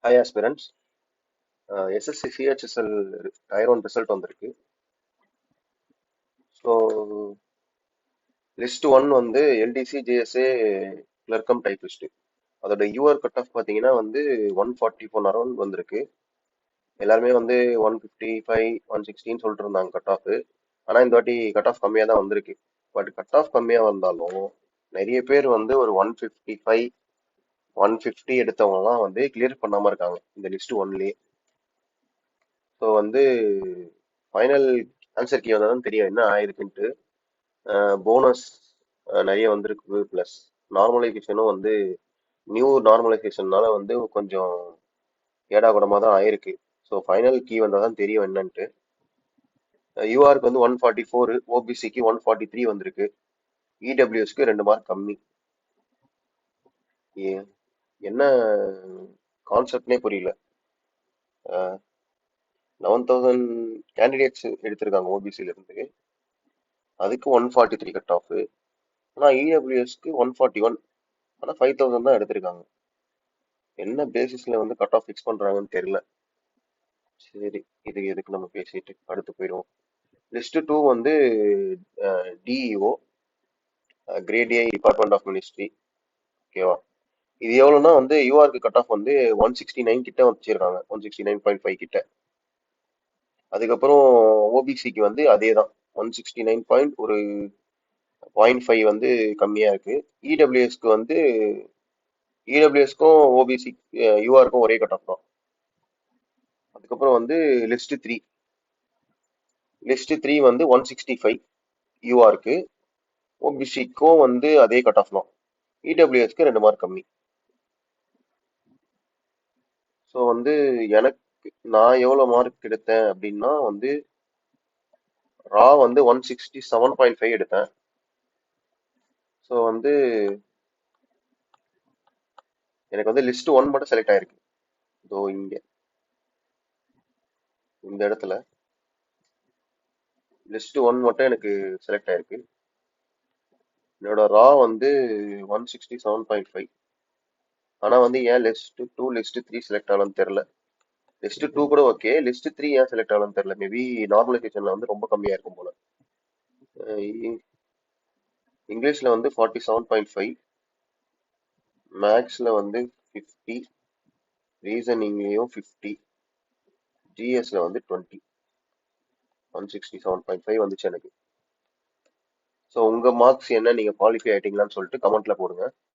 Hi aspirants. SSC CHSL tier one result வந்திருக்கு. So list one வந்து LDC JSA கிளர்க்கம் typist. அதோட you are cut off பார்த்தீங்கன்னா வந்து 144 around வந்திருக்கு. எல்லாருமே வந்து 155 160 சொல்லிட்டு இருந்தாங்க கட் ஆஃப். ஆனால் இந்த வாட்டி கட் ஆஃப் கம்மியாக தான் வந்திருக்கு. பட் கட் ஆஃப் கம்மியாக வந்தாலும் நிறைய பேர் வந்து ஒரு 155 150 எடுத்தவங்கலாம் வந்து கிளியர் பண்ணாமல் இருக்காங்க இந்த லிஸ்ட் ஒன்லேயே. ஸோ வந்து ஃபைனல் ஆன்சர் கீ வந்தால் தான் தெரியும் என்ன ஆயிருக்குன்ட்டு. போனஸ் நிறைய வந்திருக்கு, ப்ளஸ் நார்மலைசேஷனும் வந்து நியூ நார்மலைசேஷன்னால வந்து கொஞ்சம் ஏடாகுடமாக தான் ஆயிருக்கு. ஸோ ஃபைனல் கீ வந்தால் தான் தெரியும் என்னன்ட்டு. யூஆருக்கு வந்து 144, ஓபிசிக்கு 143 வந்திருக்கு, இடபிள்யூஎஸ்க்கு 2 மார்க் கம்மி. என்ன கான்செப்ட்னே புரியல. 11,000 கேண்டிடேட்ஸ் எடுத்திருக்காங்க ஓபிசில இருந்து, அதுக்கு 143 கட் ஆஃப். ஆனால் இடபிள்யூஎஸ்க்கு 141, ஆனால் 5,000 தான் எடுத்திருக்காங்க. என்ன பேசிஸ்ல வந்து கட் ஆஃப் ஃபிக்ஸ் பண்றாங்கன்னு தெரியல. சரி, இது எதுக்கு நம்ம பேசிட்டு அடுத்து போயிடுவோம். லிஸ்ட் டூ வந்து DEO, grade A, department of ministry. ஓகேவா? இது எவ்வளோன்னா வந்து யூஆருக்கு கட் ஆஃப் வந்து 169 கிட்ட வச்சிருக்காங்க, 169.5 கிட்ட. அதுக்கப்புறம் ஓபிசிக்கு வந்து அதே தான், 169 ஒரு 0.5 வந்து கம்மியா இருக்கு. இடபிள்யூஎஸ்க்கு வந்து இடபிள்யூஎஸ்க்கும் ஓபிசி யூஆருக்கும் ஒரே கட் ஆஃப் தான். அதுக்கப்புறம் வந்து லிஸ்ட் த்ரீ வந்து 165 யூஆருக்கு, ஓபிசிக்கும் வந்து அதே கட் ஆஃப் தான், இடபிள்யூஎஸ்க்கு 2 மார்க் கம்மி. ஸோ வந்து எனக்கு நான் எவ்வளோ மார்க் எடுத்தேன் அப்படின்னா வந்து ரா வந்து 167.5 எடுத்தேன். ஸோ வந்து எனக்கு வந்து லிஸ்ட் ஒன் மட்டும் செலக்ட் ஆயிருக்கு. இதோ இங்க இந்த இடத்துல லிஸ்ட் ஒன் மட்டும் எனக்கு செலக்ட் ஆயிருக்கு. என்னோட ரா வந்து 167.5. ஆனால் வந்து ஏன் list two list three select ஆகலன்னு தெரில. லிஸ்ட் டூ கூட ஓகே, லிஸ்ட் த்ரீ ஏன் செலக்ட் ஆகலன்னு தெரில. மேபி நார்மலைசேஷன்ல வந்து ரொம்ப கம்மியா இருக்கும் போல. இங்கிலீஷ்ல வந்து 47.5, மேக்ஸ்ல வந்து 50, ரீசனிங்லயும் 50, ஜிஎஸ்ல வந்து 20. 167.5 வந்துச்சு எனக்கு. ஸோ உங்க மார்க்ஸ் என்ன, நீங்க குவாலிஃபை ஆயிட்டீங்களான்னு சொல்லிட்டு கமெண்ட்ல போடுங்க.